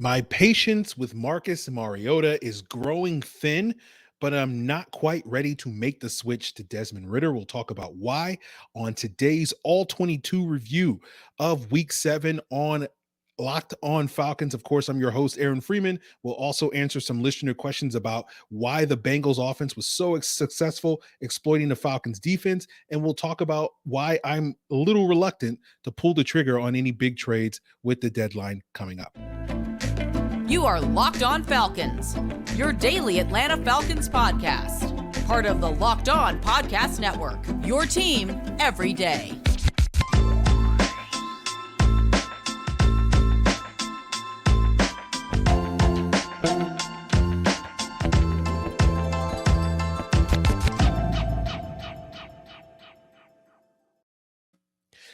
My patience with Marcus Mariota is growing thin, but I'm not quite ready to make the switch to Desmond Ritter. We'll talk about why on today's All-22 review of Week 7 on Locked On Falcons. Of course, I'm your host, Aaron Freeman. We'll also answer some listener questions about why the Bengals offense was so successful exploiting the Falcons defense. And we'll talk about why I'm a little reluctant to pull the trigger on any big trades with the deadline coming up. You are Locked On Falcons, your daily Atlanta Falcons podcast. Part of the Locked On Podcast Network, your team every day.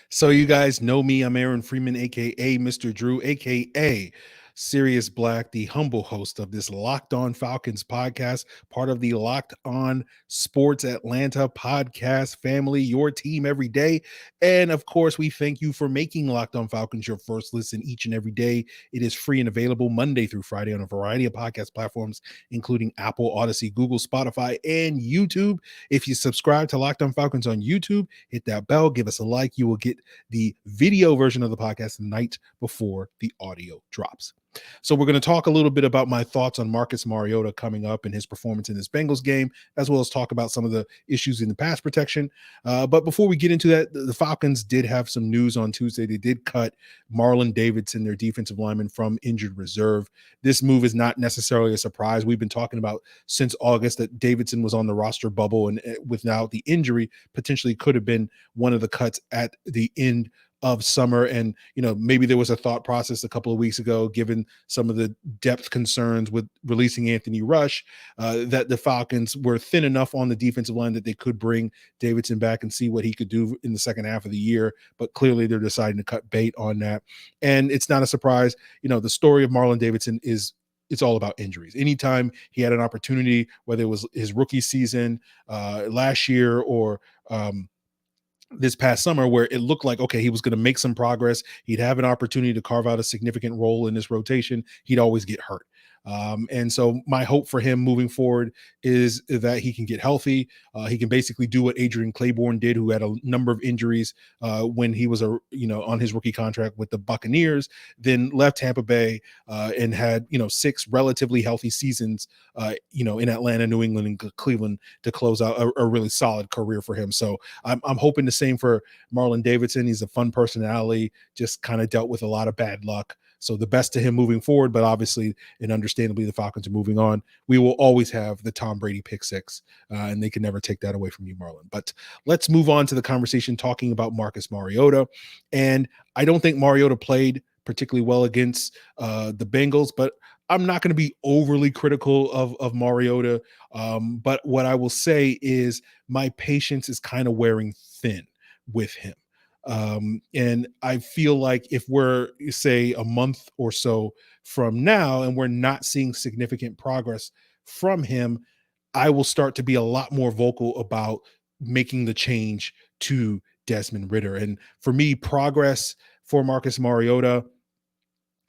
So you guys know me. I'm Aaron Freeman, a.k.a. Mr. Drew, a.k.a. Sirius Black, the humble host of this Locked On Falcons podcast, part of the Locked On Sports Atlanta podcast family, your team every day. And of course, we thank you for making Locked On Falcons your first listen each and every day. It is free and available Monday through Friday on a variety of podcast platforms, including Apple, Odyssey, Google, Spotify, and YouTube. If you subscribe to Locked On Falcons on YouTube, hit that bell, give us a like. You will get the video version of the podcast the night before the audio drops. So we're going to talk a little bit about my thoughts on Marcus Mariota coming up and his performance in this Bengals game, as well as talk about some of the issues in the pass protection. But before we get into that, the Falcons did have some news on Tuesday. They did cut Marlon Davidson, their defensive lineman, from injured reserve. This move is not necessarily a surprise. We've been talking about since August that Davidson was on the roster bubble, and without the injury, potentially could have been one of the cuts at the end of summer. And, maybe there was a thought process a couple of weeks ago, given some of the depth concerns with releasing Anthony Rush, that the Falcons were thin enough on the defensive line that they could bring Davidson back and see what he could do in the second half of the year. But clearly they're deciding to cut bait on that. And it's not a surprise. The story of Marlon Davidson is it's all about injuries. Anytime he had an opportunity, whether it was his rookie season last year or this past summer, where it looked like, okay, he was going to make some progress, he'd have an opportunity to carve out a significant role in this rotation, he'd always get hurt. And so my hope for him moving forward is that he can get healthy. He can basically do what Adrian Claiborne did, who had a number of injuries when he was on his rookie contract with the Buccaneers, then left Tampa Bay and had 6 relatively healthy seasons in Atlanta, New England, and Cleveland to close out a really solid career for him. So I'm hoping the same for Marlon Davidson. He's a fun personality, just kind of dealt with a lot of bad luck. So the best to him moving forward, but obviously and understandably the Falcons are moving on. We will always have the Tom Brady pick six, and they can never take that away from you, Marlon. But let's move on to the conversation talking about Marcus Mariota. And I don't think Mariota played particularly well against the Bengals, but I'm not going to be overly critical of Mariota. But what I will say is my patience is kind of wearing thin with him. And I feel like if we're, say, a month or so from now and we're not seeing significant progress from him, I will start to be a lot more vocal about making the change to Desmond Ritter. And for me, progress for Marcus Mariota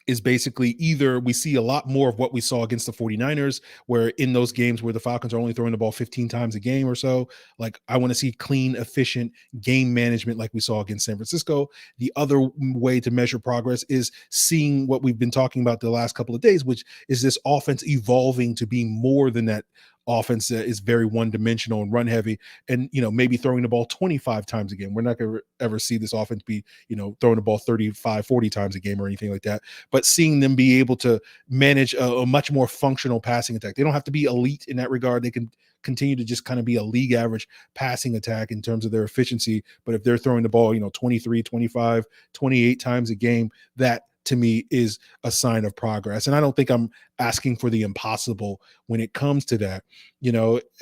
is basically either we see a lot more of what we saw against the 49ers, where in those games where the Falcons are only throwing the ball 15 times a game or so, like I want to see clean, efficient game management like we saw against San Francisco. The other way to measure progress is seeing what we've been talking about the last couple of days, which is this offense evolving to be more than that offense that is very one-dimensional and run-heavy, and maybe throwing the ball 25 times a game. We're not going to ever see this offense be throwing the ball 35, 40 times a game or anything like that, but seeing them be able to manage a much more functional passing attack. They don't have to be elite in that regard. They can continue to just kind of be a league average passing attack in terms of their efficiency, but if they're throwing the ball 23, 25, 28 times a game, that to me is a sign of progress. And I don't think I'm asking for the impossible when it comes to that.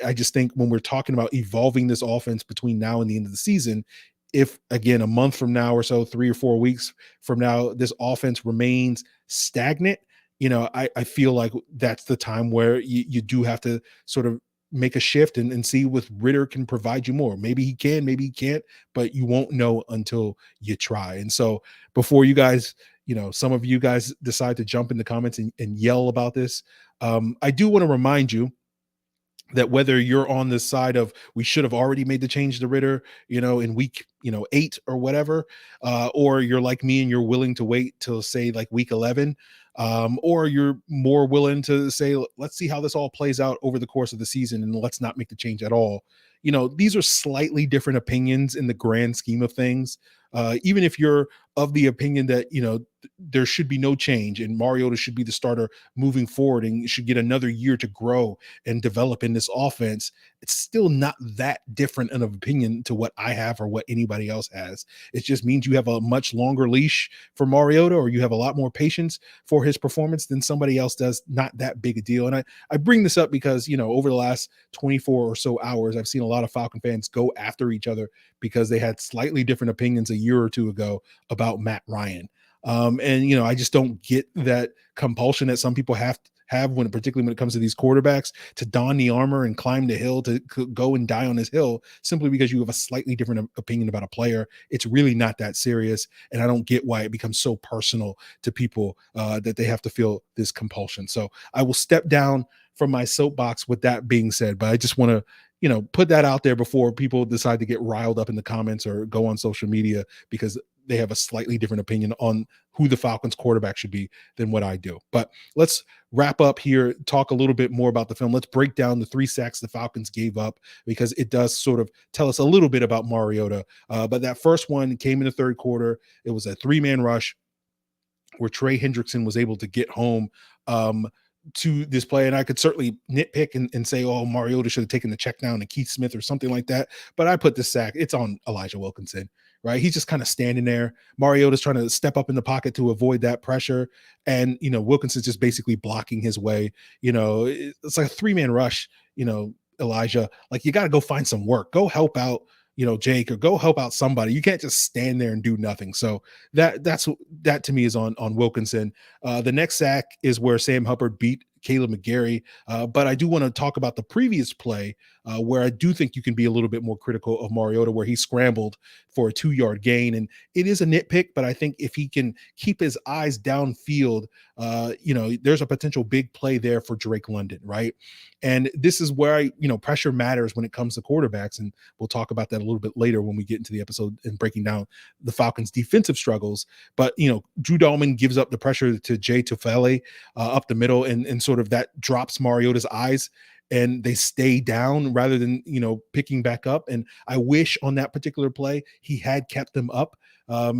I just think when we're talking about evolving this offense between now and the end of the season, if again, a month from now or so, 3 or 4 weeks from now, this offense remains stagnant, I feel like that's the time where you do have to sort of make a shift and see if Ritter can provide you more. Maybe he can, maybe he can't, but you won't know until you try. And so before you guys some of you guys decide to jump in the comments and yell about this. I do want to remind you that whether you're on the side of we should have already made the change to Ritter, in week, 8 or whatever, or you're like me and you're willing to wait till say like week 11, or you're more willing to say, let's see how this all plays out over the course of the season and let's not make the change at all. These are slightly different opinions in the grand scheme of things. Even if you're of the opinion that, there should be no change and Mariota should be the starter moving forward and should get another year to grow and develop in this offense, it's still not that different an opinion to what I have or what anybody else has. It just means you have a much longer leash for Mariota, or you have a lot more patience for his performance than somebody else does. Not that big a deal. And I bring this up because, over the last 24 or so hours, I've seen a lot of Falcon fans go after each other because they had slightly different opinions a year or two ago about Matt Ryan. And I just don't get that compulsion that some people have particularly when it comes to these quarterbacks, to don the armor and climb the hill, to go and die on this hill simply because you have a slightly different opinion about a player. It's really not that serious. And I don't get why it becomes so personal to people that they have to feel this compulsion. So I will step down from my soapbox with that being said, but I just want to, put that out there before people decide to get riled up in the comments or go on social media because they have a slightly different opinion on who the Falcons quarterback should be than what I do. But let's wrap up here, talk a little bit more about the film. Let's break down the 3 sacks the Falcons gave up because it does sort of tell us a little bit about Mariota. But that first one came in the third quarter. It was a 3-man rush where Trey Hendrickson was able to get home to this play. And I could certainly nitpick and say, oh, Mariota should have taken the check down to Keith Smith or something like that. But I put this sack, it's on Elijah Wilkinson, right? He's just kind of standing there. Mariota's trying to step up in the pocket to avoid that pressure. And, Wilkinson's just basically blocking his way. It's like a 3-man rush, Elijah, like you got to go find some work, go help out, Jake, or go help out somebody. You can't just stand there and do nothing. So that to me is on Wilkinson. The next sack is where Sam Hubbard beat Kaleb McGary. But I do want to talk about the previous play where I do think you can be a little bit more critical of Mariota, where he scrambled for a 2-yard gain. And it is a nitpick, but I think if he can keep his eyes downfield, there's a potential big play there for Drake London, right? And this is where pressure matters when it comes to quarterbacks. And we'll talk about that a little bit later when we get into the episode and breaking down the Falcons' defensive struggles. But, Drew Dalman gives up the pressure to Jay Tufele up the middle, and sort of that drops Mariota's eyes and they stay down rather than, picking back up. And I wish on that particular play, he had kept them up.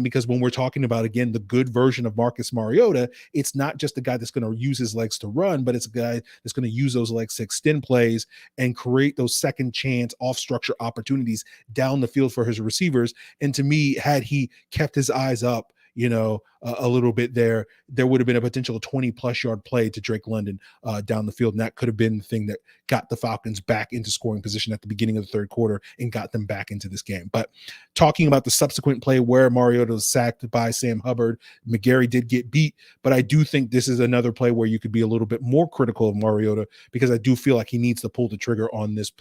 Because when we're talking about, again, the good version of Marcus Mariota, it's not just a guy that's going to use his legs to run, but it's a guy that's going to use those legs to extend plays and create those second chance off structure opportunities down the field for his receivers. And to me, had he kept his eyes up, a little bit there would have been a potential 20+ yard play to Drake London down the field. And that could have been the thing that got the Falcons back into scoring position at the beginning of the third quarter and got them back into this game. But talking about the subsequent play where Mariota was sacked by Sam Hubbard, McGary did get beat, but I do think this is another play where you could be a little bit more critical of Mariota because I do feel like he needs to pull the trigger on this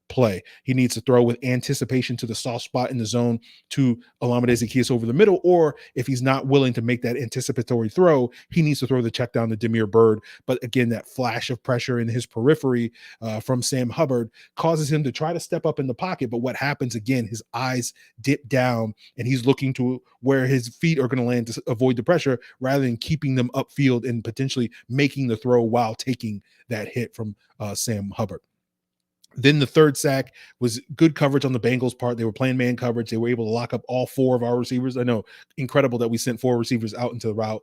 play. He needs to throw with anticipation to the soft spot in the zone to Olamide Zaccheaus over the middle, or if he's not willing to make that anticipatory throw, he needs to throw the check down to Damiere Byrd. But again, that flash of pressure in his periphery from Sam Hubbard causes him to try to step up in the pocket. But what happens again, his eyes dip down and he's looking to where his feet are going to land to avoid the pressure rather than keeping them upfield and potentially making the throw while taking that hit from Sam Hubbard. Then the third sack was good coverage on the Bengals' part. They were playing man coverage. They were able to lock up all 4 of our receivers. I know, incredible that we sent 4 receivers out into the route.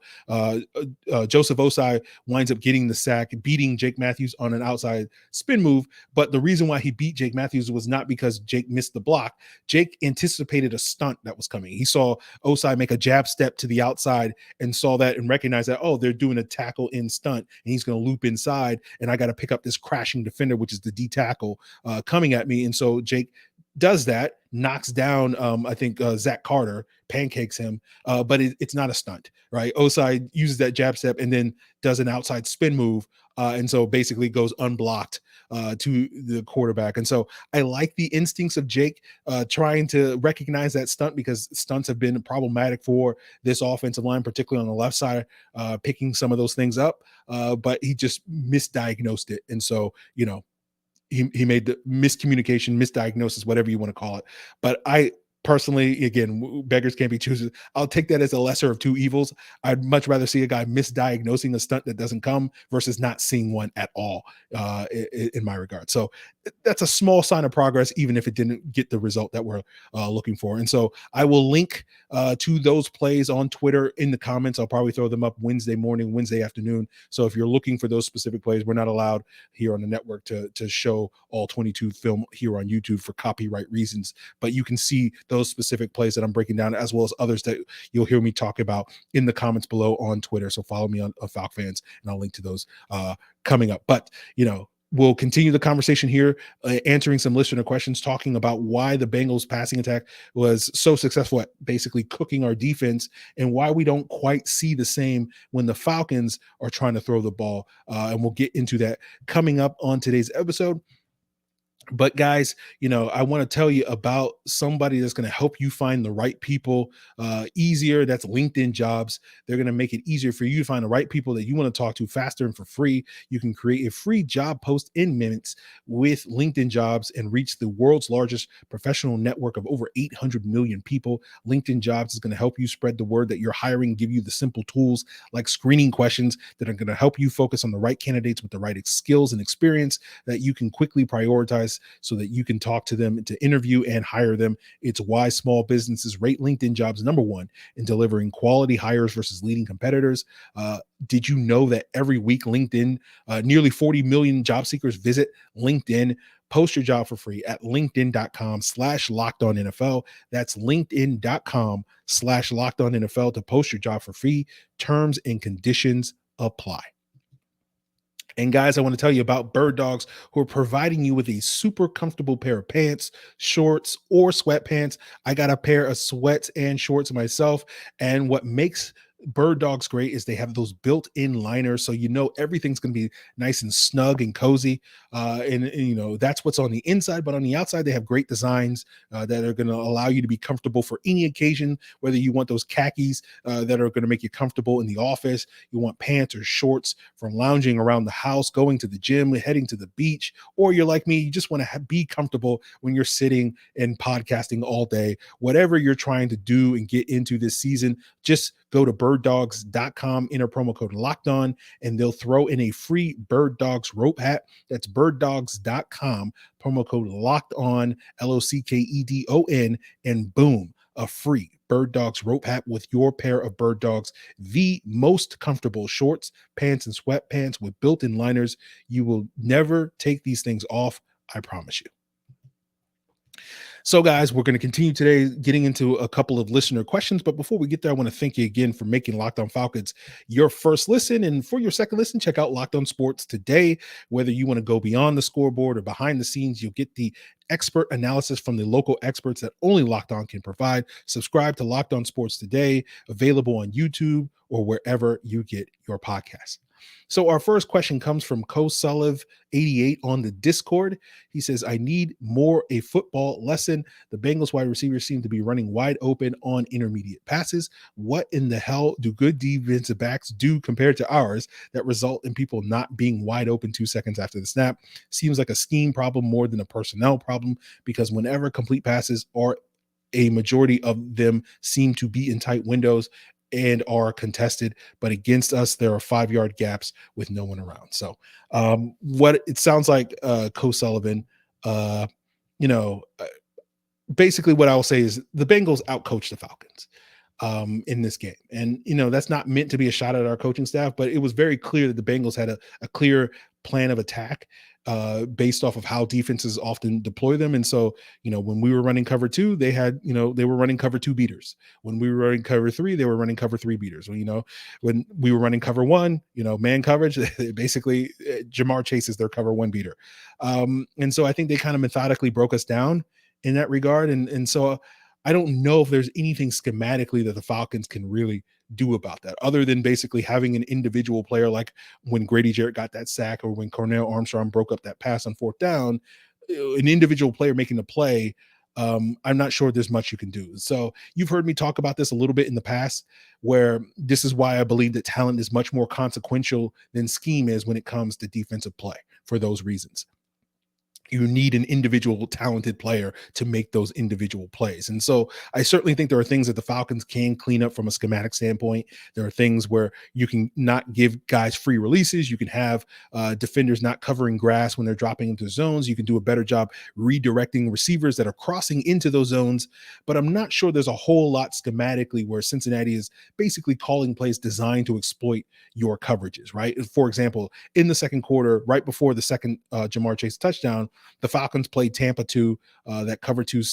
Joseph Osai winds up getting the sack, beating Jake Matthews on an outside spin move. But the reason why he beat Jake Matthews was not because Jake missed the block. Jake anticipated a stunt that was coming. He saw Osai make a jab step to the outside and saw that and recognized that, oh, they're doing a tackle in stunt and he's going to loop inside and I got to pick up this crashing defender, which is the D tackle coming at me. And so Jake does that, knocks down, I think Zach Carter, pancakes him, but it's not a stunt, right? Osai uses that jab step and then does an outside spin move, and so basically goes unblocked to the quarterback. And so I like the instincts of Jake trying to recognize that stunt, because stunts have been problematic for this offensive line, particularly on the left side, picking some of those things up, but he just misdiagnosed it. And so, he made the miscommunication, misdiagnosis, whatever you want to call it. But I personally, again, beggars can't be choosers. I'll take that as a lesser of two evils. I'd much rather see a guy misdiagnosing a stunt that doesn't come versus not seeing one at all, in my regard. So that's a small sign of progress, even if it didn't get the result that we're looking for. And so I will link to those plays on Twitter in the comments. I'll probably throw them up Wednesday morning, Wednesday afternoon. So if you're looking for those specific plays, we're not allowed here on the network to show all 22 film here on YouTube for copyright reasons, but you can see those specific plays that I'm breaking down, as well as others that you'll hear me talk about in the comments below on Twitter. So follow me on Falcons Fans, and I'll link to those coming up. But we'll continue the conversation here, answering some listener questions, talking about why the Bengals passing attack was so successful at basically cooking our defense, and why we don't quite see the same when the Falcons are trying to throw the ball. And we'll get into that coming up on today's episode. But guys, I want to tell you about somebody that's going to help you find the right people easier. That's LinkedIn Jobs. They're going to make it easier for you to find the right people that you want to talk to faster and for free. You can create a free job post in minutes with LinkedIn Jobs and reach the world's largest professional network of over 800 million people. LinkedIn Jobs is going to help you spread the word that you're hiring, give you the simple tools like screening questions that are going to help you focus on the right candidates with the right skills and experience that you can quickly prioritize, so that you can talk to them, to interview and hire them. It's why small businesses rate LinkedIn Jobs #1 in delivering quality hires versus leading competitors. Did you know that every week LinkedIn, nearly 40 million job seekers visit LinkedIn? Post your job for free at linkedin.com/lockedonnfl. That's linkedin.com/lockedonnfl to post your job for free. Terms and conditions apply. And guys, I want to tell you about Bird Dogs, who are providing you with a super comfortable pair of pants, shorts, or sweatpants. I got a pair of sweats and shorts myself. And what makes Bird Dogs great is they have those built-in liners, so everything's going to be nice and snug and cozy, and that's what's on the inside. But on the outside, they have great designs that are going to allow you to be comfortable for any occasion, whether you want those khakis that are going to make you comfortable in the office, you want pants or shorts from lounging around the house, going to the gym, heading to the beach, or you're like me, you just want to be comfortable when you're sitting and podcasting all day. Whatever you're trying to do and get into this season, just go to birddogs.com, enter promo code LOCKEDON, and they'll throw in a free Bird Dogs rope hat. That's birddogs.com, promo code LOCKEDON, LOCKEDON, and boom, a free Bird Dogs rope hat with your pair of Bird Dogs, the most comfortable shorts, pants, and sweatpants with built-in liners. You will never take these things off, I promise you. So guys, we're going to continue today getting into a couple of listener questions. But before we get there, I want to thank you again for making Locked On Falcons your first listen. And for your second listen, check out Locked On Sports Today. Whether you want to go beyond the scoreboard or behind the scenes, you'll get the expert analysis from the local experts that only Locked On can provide. Subscribe to Locked On Sports Today, available on YouTube or wherever you get your podcasts. So our first question comes from CoSulliv88 on the Discord. He says, I need more a football lesson. The Bengals wide receivers seem to be running wide open on intermediate passes. What in the hell do good defensive backs do compared to ours that result in people not being wide open 2 seconds after the snap? Seems like a scheme problem more than a personnel problem, because whenever complete passes are, a majority of them seem to be in tight windows and are contested, but against us there are 5-yard gaps with no one around. So what it sounds like, Co-Sullivan, basically what I will say is the Bengals outcoached the Falcons in this game. And, that's not meant to be a shot at our coaching staff, but it was very clear that the Bengals had a clear plan of attack based off of how defenses often deploy them. And so, when we were running cover 2, they were running cover 2 beaters. When we were running cover 3, they were running cover 3 beaters. When we were running cover 1, man coverage, basically Jamar Chase is their cover 1 beater. And so I think they kind of methodically broke us down in that regard. And so I don't know if there's anything schematically that the Falcons can really do about that, other than basically having an individual player, like when Grady Jarrett got that sack or when Cornell Armstrong broke up that pass on fourth down, an individual player making the play. I'm not sure there's much you can do. So you've heard me talk about this a little bit in the past, where this is why I believe that talent is much more consequential than scheme is when it comes to defensive play, for those reasons. You need an individual talented player to make those individual plays. And so I certainly think there are things that the Falcons can clean up from a schematic standpoint. There are things where you can not give guys free releases. You can have defenders not covering grass when they're dropping into zones. You can do a better job redirecting receivers that are crossing into those zones. But I'm not sure there's a whole lot schematically where Cincinnati is basically calling plays designed to exploit your coverages, right? For example, in the second quarter, right before the second Jamar Chase touchdown, the Falcons played Tampa 2, that cover 2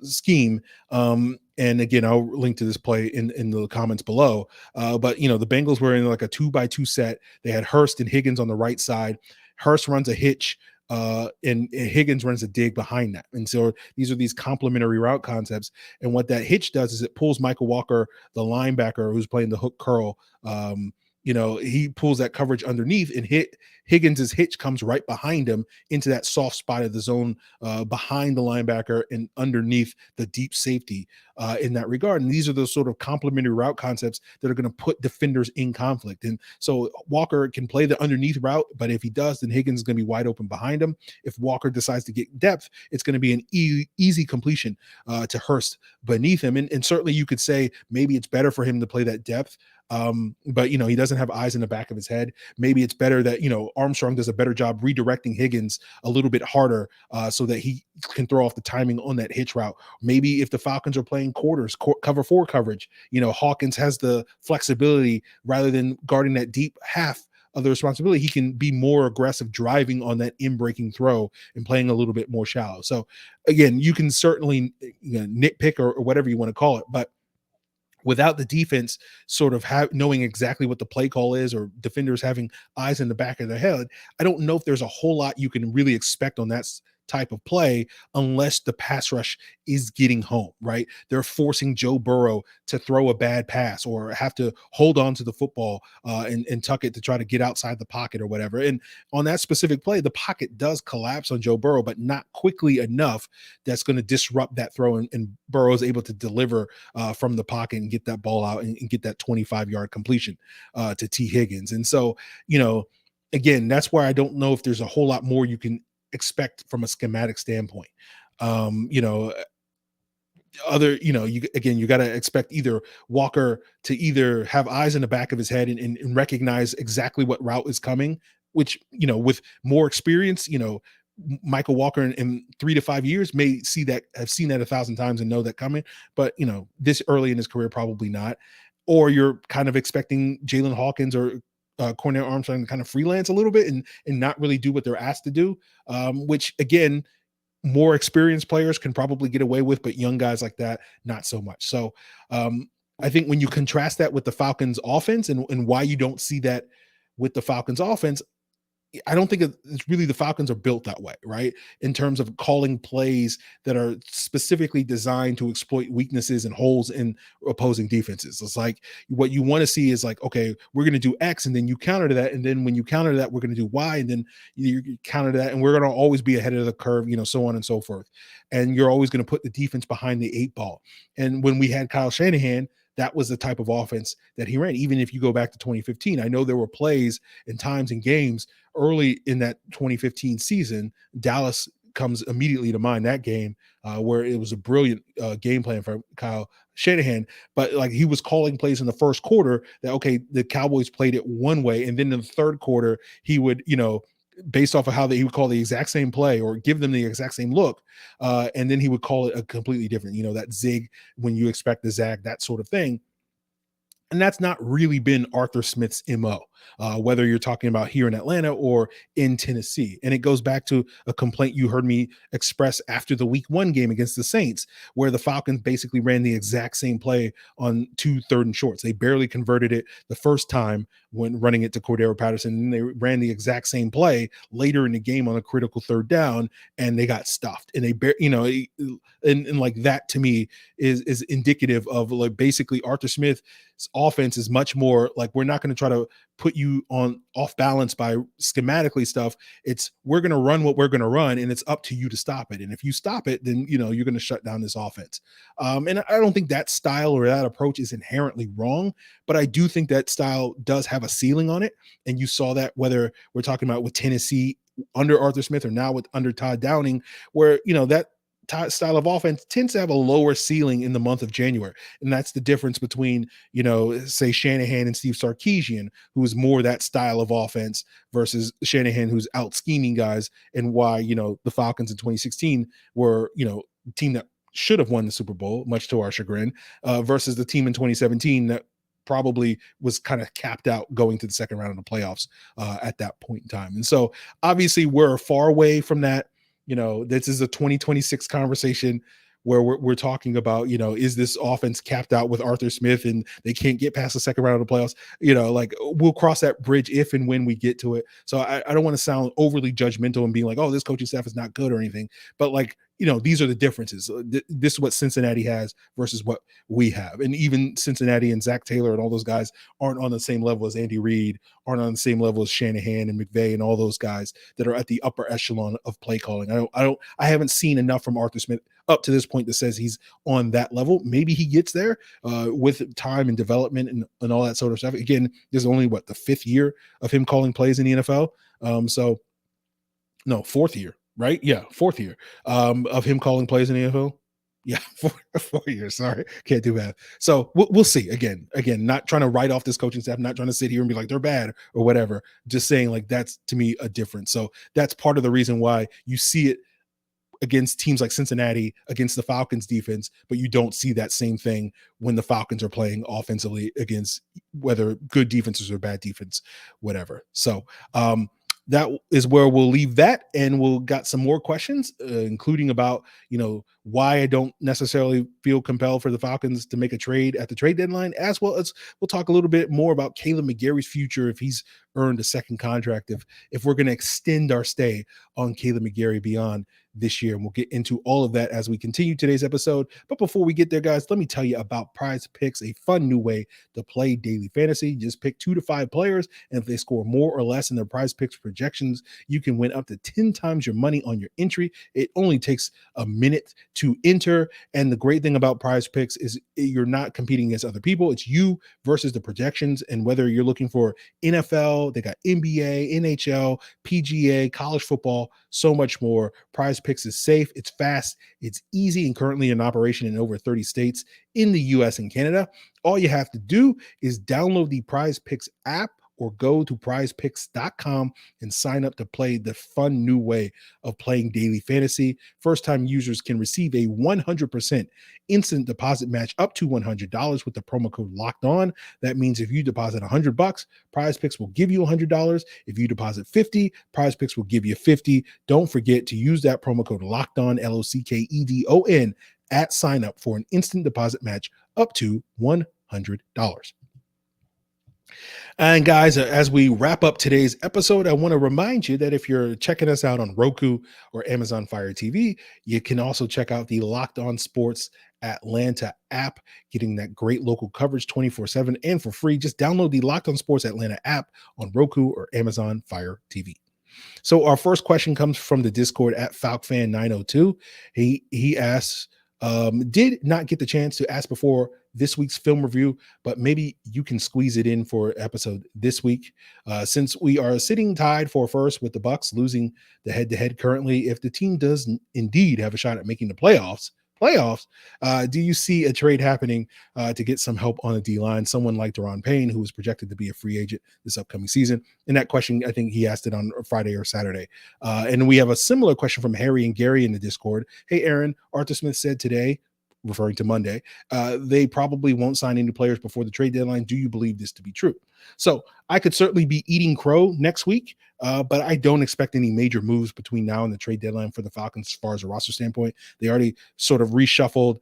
scheme. And again, I'll link to this play in the comments below. But, the Bengals were in like a 2-by-2 set. They had Hurst and Higgins on the right side. Hurst runs a hitch, and Higgins runs a dig behind that. And so these are these complementary route concepts. And what that hitch does is it pulls Michael Walker, the linebacker who's playing the hook curl, he pulls that coverage underneath, and Higgins's hitch comes right behind him into that soft spot of the zone, behind the linebacker and underneath the deep safety in that regard. And these are those sort of complementary route concepts that are going to put defenders in conflict. And so Walker can play the underneath route, but if he does, then Higgins is going to be wide open behind him. If Walker decides to get depth, it's going to be an easy completion to Hurst beneath him. And certainly you could say maybe it's better for him to play that depth. But he doesn't have eyes in the back of his head. Maybe it's better that Armstrong does a better job redirecting Higgins a little bit harder, so that he can throw off the timing on that hitch route. Maybe if the Falcons are playing quarters, cover 4 coverage, Hawkins has the flexibility rather than guarding that deep half of the responsibility. He can be more aggressive driving on that in-breaking throw and playing a little bit more shallow. So again, you can certainly nitpick or whatever you want to call it, but without the defense sort of knowing exactly what the play call is, or defenders having eyes in the back of their head, I don't know if there's a whole lot you can really expect on that type of play unless the pass rush is getting home, right? They're forcing Joe Burrow to throw a bad pass or have to hold on to the football and tuck it to try to get outside the pocket or whatever. And on that specific play, the pocket does collapse on Joe Burrow, but not quickly enough that's going to disrupt that throw, and Burrow is able to deliver from the pocket and get that ball out and get that 25-yard completion to T. Higgins. And so, again, that's why I don't know if there's a whole lot more you can expect from a schematic standpoint. You got to expect either Walker to either have eyes in the back of his head and recognize exactly what route is coming, which, with more experience, Michael Walker in 3 to 5 years may have seen that 1,000 times and know that coming. But, this early in his career, probably not. Or you're kind of expecting Jalen Hawkins or Cornell Armstrong to kind of freelance a little bit and not really do what they're asked to do, which again, more experienced players can probably get away with, but young guys like that, not so much. So I think when you contrast that with the Falcons offense and why you don't see that with the Falcons offense, I don't think it's really the Falcons are built that way, right? In terms of calling plays that are specifically designed to exploit weaknesses and holes in opposing defenses. It's like what you want to see is like, okay, we're going to do X and then you counter to that. And then when you counter to that, we're going to do Y and then you counter to that. And we're going to always be ahead of the curve, so on and so forth. And you're always going to put the defense behind the 8 ball. And when we had Kyle Shanahan, that was the type of offense that he ran. Even if you go back to 2015, I know there were plays and times and games early in that 2015 season. Dallas comes immediately to mind, that game where it was a brilliant game plan for Kyle Shanahan. But like he was calling plays in the first quarter that, okay, the Cowboys played it one way. And then in the third quarter, he would, based off of how he would call the exact same play or give them the exact same look. And then he would call it a completely different, that zig when you expect the zag, that sort of thing. And that's not really been Arthur Smith's MO. whether you're talking about here in Atlanta or in Tennessee. And it goes back to a complaint you heard me express after the week 1 game against the Saints, where the Falcons basically ran the exact same play on 2 third and shorts. They barely converted it the first time when running it to Cordero Patterson, and they ran the exact same play later in the game on a critical third down, and they got stuffed. And and like that to me is indicative of like basically Arthur Smith's offense is much more like, we're not going to try to put you on off balance by schematically stuff. It's, we're going to run what we're going to run, and it's up to you to stop it. And if you stop it, then you're going to shut down this offense. And I don't think that style or that approach is inherently wrong, but I do think that style does have a ceiling on it. And you saw that whether we're talking about with Tennessee under Arthur Smith or now under Todd Downing, where that style of offense tends to have a lower ceiling in the month of January. And that's the difference between, say Shanahan and Steve Sarkisian, who is more that style of offense, versus Shanahan, who's out scheming guys, and why, the Falcons in 2016 were, a team that should have won the Super Bowl, much to our chagrin, versus the team in 2017 that probably was kind of capped out going to the second round of the playoffs at that point in time. And so obviously we're far away from that. This is a 2026 conversation where we're talking about, is this offense capped out with Arthur Smith and they can't get past the second round of the playoffs? Like, we'll cross that bridge if and when we get to it. So I don't want to sound overly judgmental and being like, oh, this coaching staff is not good or anything, but like, these are the differences. This is what Cincinnati has versus what we have. And even Cincinnati and Zach Taylor and all those guys aren't on the same level as Andy Reid, aren't on the same level as Shanahan and McVay and all those guys that are at the upper echelon of play calling. I haven't seen enough from Arthur Smith up to this point that says he's on that level. Maybe he gets there with time and development and all that sort of stuff. Again, this is only the 5th year of him calling plays in the NFL. Fourth year. Right? Yeah, 4th year of him calling plays in the NFL. Yeah, 4 years. Sorry, can't do math. So we'll see. Again, not trying to write off this coaching staff, not trying to sit here and be like they're bad or whatever. Just saying like that's to me a difference. So that's part of the reason why you see it against teams like Cincinnati, against the Falcons defense, but you don't see that same thing when the Falcons are playing offensively against whether good defenses or bad defense, whatever. So that is where we'll leave that, and we'll got some more questions, including about why I don't necessarily feel compelled for the Falcons to make a trade at the trade deadline, as well as we'll talk a little bit more about Kaleb McGary's future, if he's earned a second contract, if we're going to extend our stay on Kaleb McGary beyond this year. And we'll get into all of that as we continue today's episode. But before we get there, guys, let me tell you about Prize Picks, a fun new way to play daily fantasy. You just pick 2 to 5 players, and if they score more or less in their Prize Picks projections, you can win up to 10 times your money on your entry. It only takes a minute to enter. And the great thing about Prize Picks is you're not competing against other people. It's you versus the projections. And whether you're looking for NFL, they got NBA, NHL, PGA, college football, so much more. Prize Picks is safe, it's fast, it's easy, and currently in operation in over 30 states in the US and Canada. All you have to do is download the Prize Picks app or go to prizepicks.com and sign up to play the fun new way of playing daily fantasy. First-time users can receive a 100% instant deposit match up to $100 with the promo code Locked On. That means if you deposit $100, Prize Picks will give you $100. If you deposit $50, Prize Picks will give you $50. Don't forget to use that promo code Locked On, LOCKEDON, at sign up for an instant deposit match up to $100. And guys, as we wrap up today's episode, I want to remind you that if you're checking us out on Roku or Amazon Fire TV, you can also check out the Locked On Sports Atlanta app, getting that great local coverage 24/7 and for free. Just download the Locked On Sports Atlanta app on Roku or Amazon Fire TV. So our first question comes from the Discord at FalcFan902. He asks, did not get the chance to ask before this week's film review, but maybe you can squeeze it in for episode this week. Since we are sitting tied for first with the Bucs losing the head-to-head currently, if the team does indeed have a shot at making the playoffs, do you see a trade happening to get some help on the D-line? Someone like Daron Payne, who is projected to be a free agent this upcoming season. And that question, I think he asked it on Friday or Saturday. And we have a similar question from Harry and Gary in the Discord. Hey, Aaron, Arthur Smith said today, referring to Monday, they probably won't sign any players before the trade deadline. Do you believe this to be true? So I could certainly be eating crow next week, but I don't expect any major moves between now and the trade deadline for the Falcons as far as a roster standpoint. They already sort of reshuffled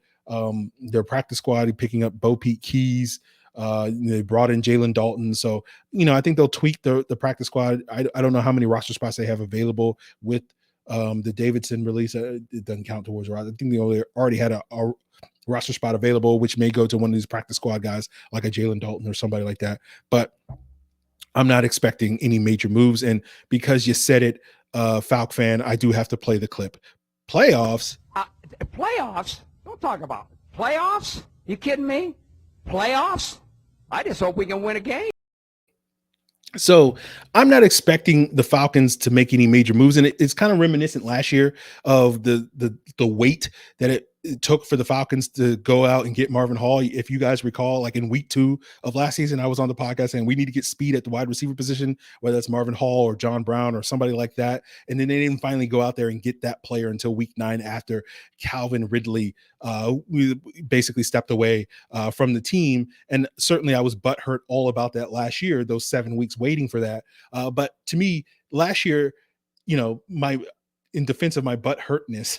their practice squad, picking up Bo Pete Keys. They brought in Jalen Dalton. So, I think they'll tweak the practice squad. I don't know how many roster spots they have available with the Davidson release. It doesn't count towards roster. I think they already had a roster spot available, which may go to one of these practice squad guys like a Jalen Dalton or somebody like that. But I'm not expecting any major moves. And because you said it, Falc fan, I do have to play the clip. Playoffs? Playoffs? Don't talk about it. Playoffs? You kidding me? Playoffs? I just hope we can win a game. So I'm not expecting the Falcons to make any major moves. And it's kind of reminiscent last year of the weight that it took for the Falcons to go out and get Marvin Hall. If you guys recall, like in week 2 of last season, I was on the podcast saying we need to get speed at the wide receiver position, whether it's Marvin Hall or John Brown or somebody like that. And then they didn't finally go out there and get that player until week 9 after Calvin Ridley basically stepped away from the team. And certainly I was butthurt all about that last year, those 7 weeks waiting for that. But to me, last year, in defense of my butthurtness,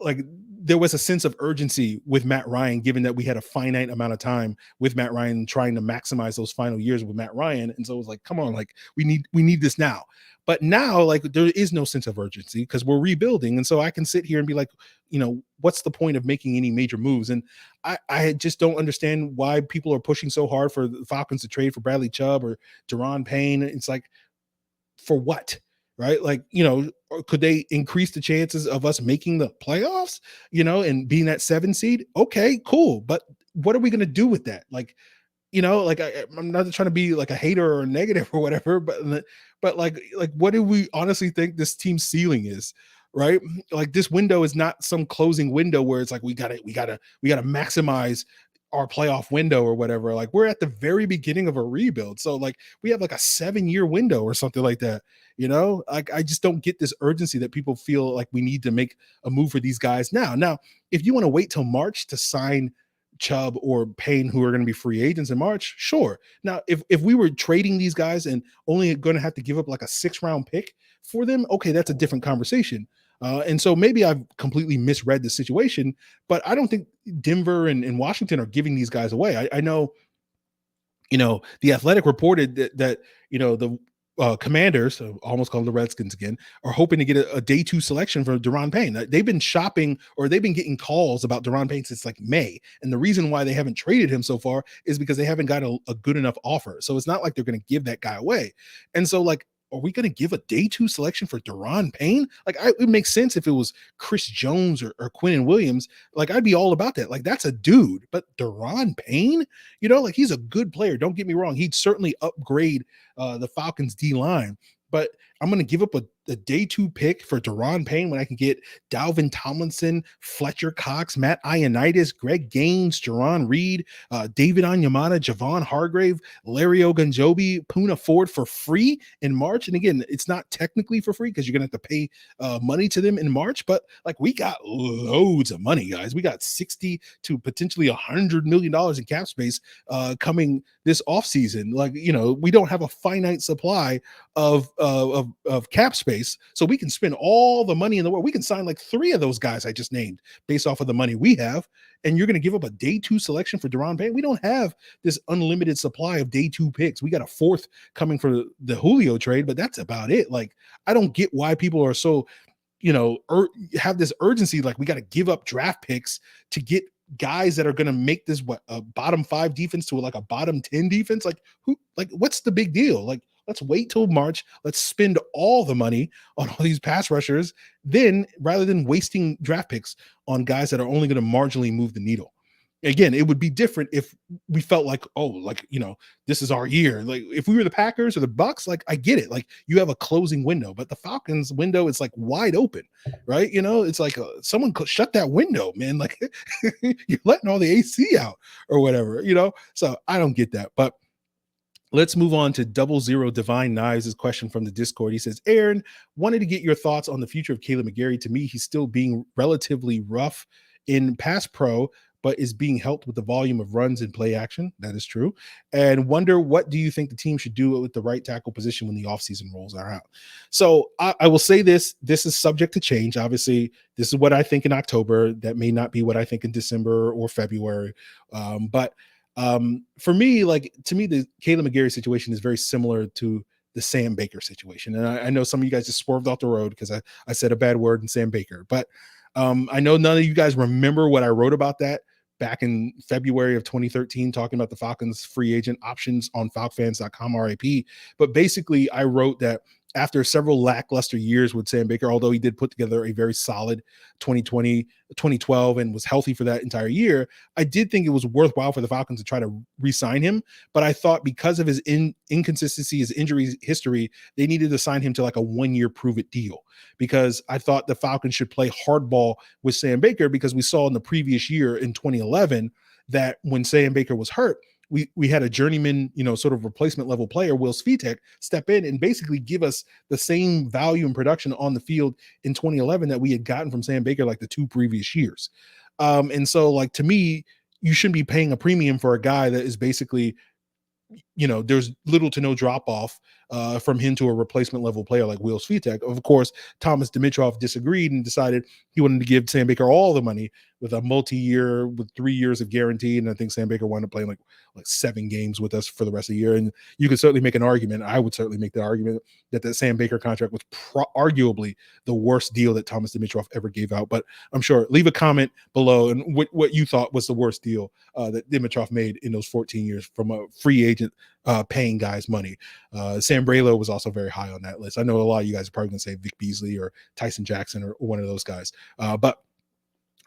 like there was a sense of urgency with Matt Ryan, given that we had a finite amount of time with Matt Ryan trying to maximize those final years with Matt Ryan. And so it was like, come on, like we need this now. But now, like, there is no sense of urgency because we're rebuilding. And so I can sit here and be like, what's the point of making any major moves? And I just don't understand why people are pushing so hard for the Falcons to trade for Bradley Chubb or Daron Payne. It's like, for what? Right? Like, could they increase the chances of us making the playoffs, and being that 7 seed? Okay, cool. But what are we going to do with that? Like, I'm not trying to be like a hater or negative or whatever, but like, what do we honestly think this team's ceiling is? Right? Like, this window is not some closing window where it's like, we gotta maximize our playoff window or whatever. Like, we're at the very beginning of a rebuild. So like we have like a 7-year window or something like that. Like, I just don't get this urgency that people feel like we need to make a move for these guys now. Now, if you want to wait till March to sign Chubb or Payne, who are going to be free agents in March, sure. Now, if we were trading these guys and only going to have to give up like a 6th-round pick for them, okay, that's a different conversation. And so maybe I've completely misread the situation, but I don't think Denver and Washington are giving these guys away. I know, the Athletic reported that the Commanders, so almost called the Redskins again, are hoping to get a day 2 selection for Daron Payne. They've been shopping, or they've been getting calls about Daron Payne since like May. And the reason why they haven't traded him so far is because they haven't got a good enough offer. So it's not like they're going to give that guy away. And so, like, are we going to give a day 2 selection for Daron Payne? Like, it makes sense if it was Chris Jones or Quinnen Williams. Like, I'd be all about that. Like, that's a dude. But Daron Payne, like, he's a good player. Don't get me wrong. He'd certainly upgrade the Falcons D-line. But I'm going to give up a day 2 pick for Daron Payne when I can get Dalvin Tomlinson, Fletcher Cox, Matt Ioannidis, Greg Gaines, Jerron Reed, David Onyemata, Javon Hargrave, Larry Ogunjobi, Poona Ford for free in March. And again, it's not technically for free because you're going to have to pay money to them in March. But like, we got loads of money, guys. We got $60 to potentially $100 million in cap space coming this offseason. Like, we don't have a finite supply of cap space, so we can spend all the money in the world. We can sign like 3 of those guys I just named based off of the money we have, and you're going to give up a day 2 selection for Daron Payne? We don't have this unlimited supply of day 2 picks. We got a 4th coming for the Julio trade, but that's about it. Like, I don't get why people are so, have this urgency. Like, we got to give up draft picks to get guys that are going to make this a bottom 5 defense to like a bottom 10 defense. Like, what's the big deal? Like, let's wait till March. Let's spend all the money on all these pass rushers, then, rather than wasting draft picks on guys that are only going to marginally move the needle. Again, it would be different if we felt like, this is our year. Like, if we were the Packers or the Bucks, like, I get it. Like, you have a closing window, but the Falcons window is like wide open, right? It's like someone shut that window, man. Like, you're letting all the AC out or whatever, So I don't get that. But Let's move on to 00 Divine Knives' question from the Discord. He says, Aaron, wanted to get your thoughts on the future of Kaleb McGary. To me, he's still being relatively rough in pass pro, but is being helped with the volume of runs and play action. That is true. And wonder, what do you think the team should do with the right tackle position when the offseason rolls are out? So I will say this is subject to change. Obviously, this is what I think in October. That may not be what I think in December or February. But for me, to me, the Kaleb McGary situation is very similar to the Sam Baker situation. And I know some of you guys just swerved off the road because I said a bad word in Sam Baker, but I know none of you guys remember what I wrote about that back in February of 2013, talking about the Falcons free agent options on falcfans.com RIP. But basically I wrote that after several lackluster years with Sam Baker, although he did put together a very solid 2020, 2012 and was healthy for that entire year, I did think it was worthwhile for the Falcons to try to re-sign him. But I thought because of his inconsistency, his injury history, they needed to sign him to like a 1-year prove-it deal, because I thought the Falcons should play hardball with Sam Baker, because we saw in the previous year in 2011 that when Sam Baker was hurt, we had a journeyman, sort of replacement level player, Will Svitek, step in and basically give us the same value and production on the field in 2011 that we had gotten from Sam Baker like the 2 previous years. And so, to me, you shouldn't be paying a premium for a guy that is basically, there's little to no drop off from him to a replacement level player like Will Svitek. Of course, Thomas Dimitroff disagreed and decided he wanted to give Sam Baker all the money with a multi-year, with 3 years of guaranteed. And I think Sam Baker wound up playing like 7 games with us for the rest of the year. And you could certainly make an argument. I would certainly make the argument that the Sam Baker contract was arguably the worst deal that Thomas Dimitroff ever gave out. But I'm sure, leave a comment below and what you thought was the worst deal that Dimitroff made in those 14 years from a free agent paying guys money. Sam Braylo was also very high on that list. I know a lot of you guys are probably going to say Vic Beasley or Tyson Jackson or one of those guys. But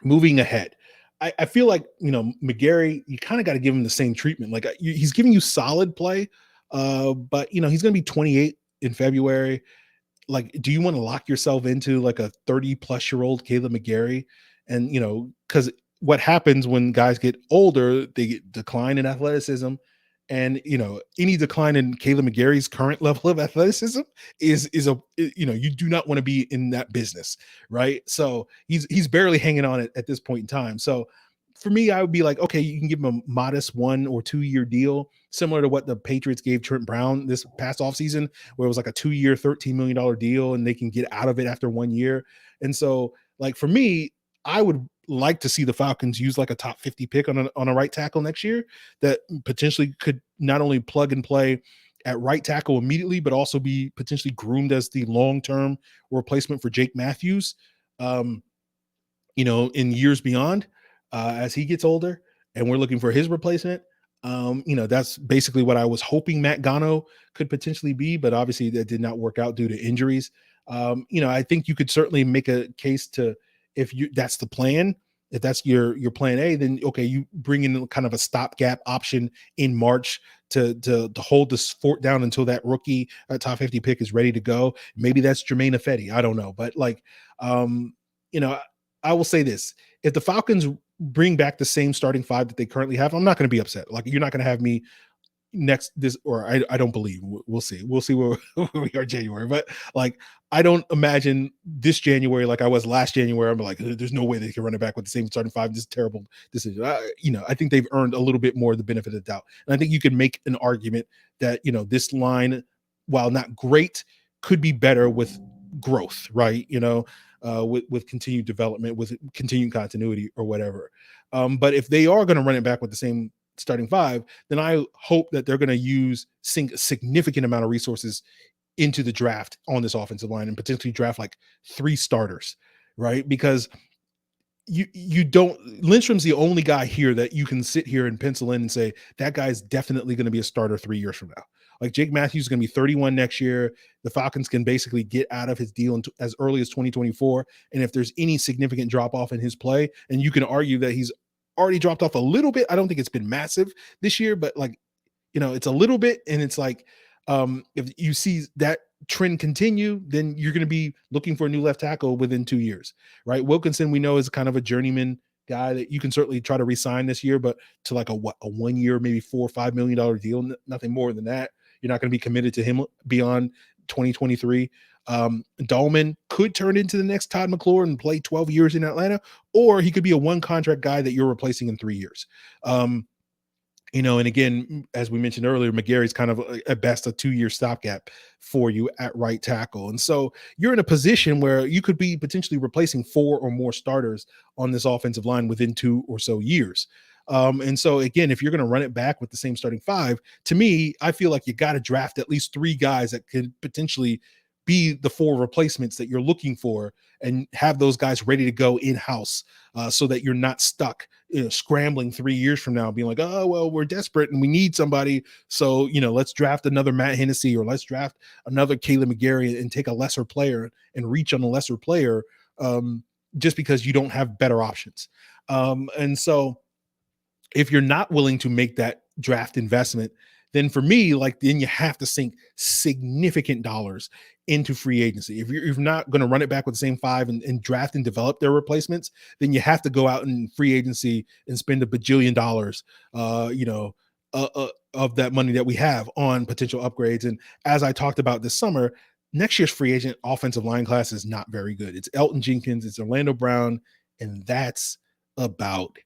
moving ahead, I feel like, McGary, you kind of got to give him the same treatment. Like, he's giving you solid play, but, he's going to be 28 in February. Like, do you want to lock yourself into like a 30-plus-year-old Kaleb McGary? And, because what happens when guys get older, they decline in athleticism. And, any decline in Kaleb McGary's current level of athleticism is you do not want to be in that business, right? So he's barely hanging on at this point in time. So for me, I would be like, okay, you can give him a modest 1 or 2 year deal, similar to what the Patriots gave Trent Brown this past offseason, where it was like a 2-year, $13 million deal, and they can get out of it after 1 year. And so, for me, I would like to see the Falcons use like a top 50 pick on a right tackle next year that potentially could not only plug and play at right tackle immediately, but also be potentially groomed as the long-term replacement for Jake Matthews, in years beyond, as he gets older and we're looking for his replacement. That's basically what I was hoping Matt Gano could potentially be, but obviously that did not work out due to injuries. I think you could certainly make a case to, if that's the plan, if that's your plan A, then okay, you bring in kind of a stopgap option in March to hold this fort down until that rookie top 50 pick is ready to go. Maybe that's Jermaine Ifedi. I don't know, but I will say this: if the Falcons bring back the same starting 5 that they currently have, I'm not going to be upset. Like, you're not going to have me I don't believe. We'll see where we are January, but I don't imagine this January like I was last January. I'm like, there's no way they can run it back with the same starting 5. This is terrible decision. I think they've earned a little bit more the benefit of the doubt, and I think you can make an argument that this line, while not great, could be better with growth, right? With continued development, with continued continuity or whatever. But if they are going to run it back with the same starting 5, then I hope that they're going to sink a significant amount of resources into the draft on this offensive line and potentially draft like 3 starters, right? Because Lindstrom's the only guy here that you can sit here and pencil in and say that guy's definitely going to be a starter 3 years from now. Like, Jake Matthews is going to be 31 next year. The Falcons can basically get out of his deal as early as 2024. And if there's any significant drop off in his play, and you can argue that he's already dropped off a little bit. I don't think it's been massive this year, but it's a little bit. And it's like, if you see that trend continue, then you're going to be looking for a new left tackle within 2 years, right? Wilkinson, we know, is kind of a journeyman guy that you can certainly try to re-sign this year, but to like a 1 year, maybe $4 or $5 million deal, nothing more than that. You're not going to be committed to him beyond 2023. Dahlman could turn into the next Todd McClure and play 12 years in Atlanta, or he could be a one contract guy that you're replacing in 3 years. And again, as we mentioned earlier, McGary's kind of at best a 2-year stopgap for you at right tackle. And so you're in a position where you could be potentially replacing 4 or more starters on this offensive line within 2 or so years. And so again, if you're going to run it back with the same starting 5, to me, I feel like you got to draft at least 3 guys that could potentially be the 4 replacements that you're looking for, and have those guys ready to go in-house, so that you're not stuck scrambling 3 years from now being like, oh, well, we're desperate and we need somebody. So, let's draft another Matt Hennessy, or let's draft another Kaleb McGary and take a lesser player and reach on a lesser player, just because you don't have better options. And so if you're not willing to make that draft investment, then for me, then you have to sink significant dollars into free agency. If you're not going to run it back with the same 5 and draft and develop their replacements, then you have to go out in free agency and spend $1 bajillion, of that money that we have on potential upgrades. And as I talked about this summer, next year's free agent offensive line class is not very good. It's Elton Jenkins, it's Orlando Brown, and that's about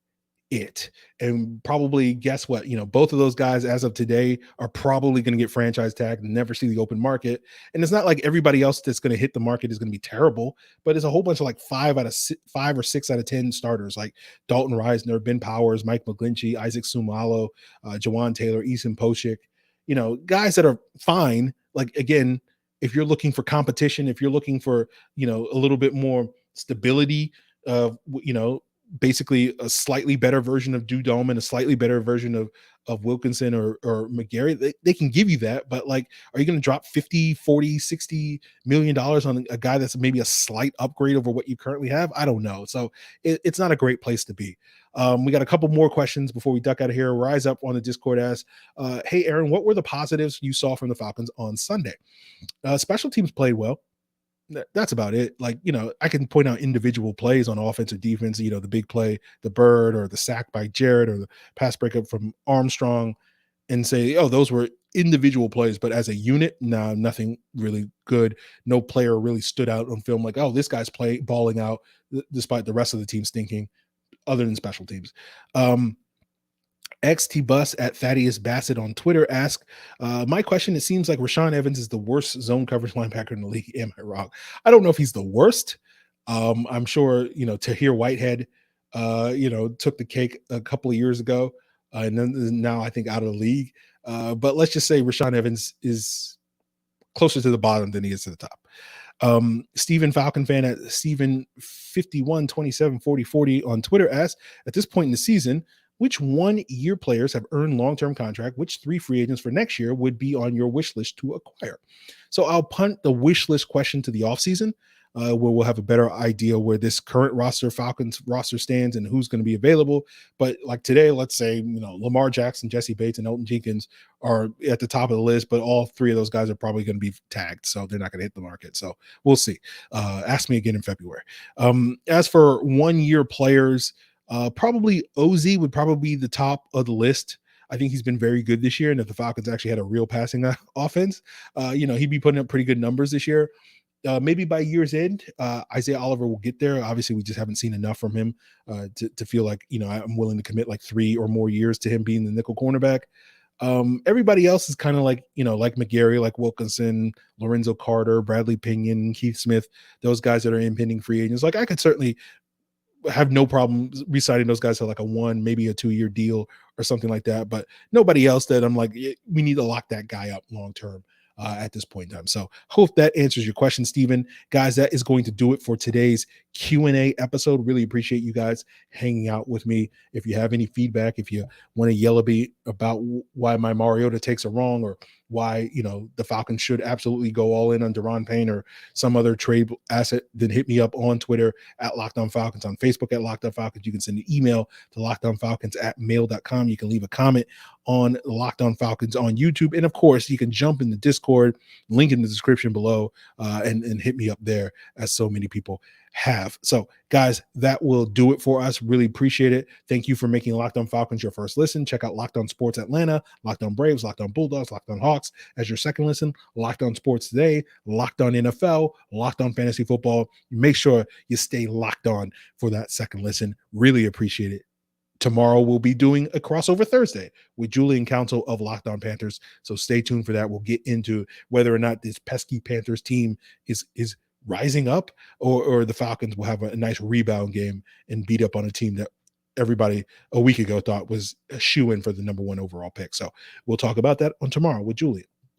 it. And probably, guess what, both of those guys as of today are probably going to get franchise tagged and never see the open market. And it's not like everybody else that's going to hit the market is going to be terrible, but it's a whole bunch of 5 or 6 out of 10 starters, like Dalton Reisner, Ben Powers, Mike McGlinchey, Isaac Sumalo, Jawan Taylor, Eason Poshik, guys that are fine. Again, if you're looking for competition, if you're looking for a little bit more stability, basically a slightly better version of Duke Dahlman, a slightly better version of Wilkinson or McGary, they can give you that. But are you going to drop 50, 40, 60 million dollars on a guy that's maybe a slight upgrade over what you currently have? I don't know. So it's not a great place to be. We got a couple more questions before we duck out of here. Rise Up on the Discord asks, hey, Aaron, what were the positives you saw from the Falcons on Sunday? Special teams played well. That's about it. I can point out individual plays on offense or defense, the big play, the bird, or the sack by Jarrett, or the pass breakup from Armstrong, and say, oh, those were individual plays. But as a unit, no, nothing really good. No player really stood out on film like, oh, this guy's balling out despite the rest of the team stinking, other than special teams. XT Bus at Thaddeus Bassett on Twitter asked, my question, it seems like Rashaan Evans is the worst zone coverage linebacker in the league. Am I wrong? I don't know if he's the worst. I'm sure, Tahir Whitehead, took the cake a couple of years ago, and then now I think out of the league. But let's just say Rashaan Evans is closer to the bottom than he is to the top. Stephen Falcon fan at Stephen 51 27 40 40 on Twitter asks, at this point in the season, which 1-year players have earned long-term contract? Which 3 free agents for next year would be on your wish list to acquire? So I'll punt the wish list question to the offseason, where we'll have a better idea where this current Falcons roster stands and who's going to be available. But today, let's say, Lamar Jackson, Jesse Bates, and Elton Jenkins are at the top of the list, but all 3 of those guys are probably going to be tagged, so they're not going to hit the market. So we'll see. Ask me again in February. As for 1-year players, probably OZ would probably be the top of the list. I think he's been very good this year. And if the Falcons actually had a real passing offense, he'd be putting up pretty good numbers this year. Maybe by year's end, Isaiah Oliver will get there. Obviously, we just haven't seen enough from him to feel like, I'm willing to commit 3 or more years to him being the nickel cornerback. Everybody else is kind of like McGary, like Wilkinson, Lorenzo Carter, Bradley Pinion, Keith Smith, those guys that are impending free agents. I could certainly have no problem re-signing those guys to a 1, maybe a 2-year deal or something like that. But nobody else that I'm like, we need to lock that guy up long-term at this point in time. So hope that answers your question, Steven. Guys, that is going to do it for today's Q&A episode. Really appreciate you guys hanging out with me. If you have any feedback, if you want to yell at me about why my Mariota takes are wrong, or why, the Falcons should absolutely go all in on Daron Payne or some other trade asset, then hit me up on Twitter at Locked On Falcons, on Facebook at Locked On Falcons. You can send an email to lockedonfalcons@mail.com. You can leave a comment on Locked On Falcons on YouTube. And of course, you can jump in the Discord, link in the description below, and hit me up there, as so many people have. So, guys, that will do it for us. Really appreciate it. Thank you for making Locked On Falcons your first listen. Check out Locked On Sports Atlanta, Locked On Braves, Locked On Bulldogs, Locked On Hawks as your second listen. Locked On Sports Today, Locked On NFL, Locked On Fantasy Football. Make sure you stay locked on for that second listen. Really appreciate it. Tomorrow we'll be doing a crossover Thursday with Julian Council of Locked On Panthers. So stay tuned for that. We'll get into whether or not this pesky Panthers team is rising up, or the Falcons will have a nice rebound game and beat up on a team that everybody a week ago thought was a shoo-in for the number 1 overall pick. So we'll talk about that on tomorrow with Julian.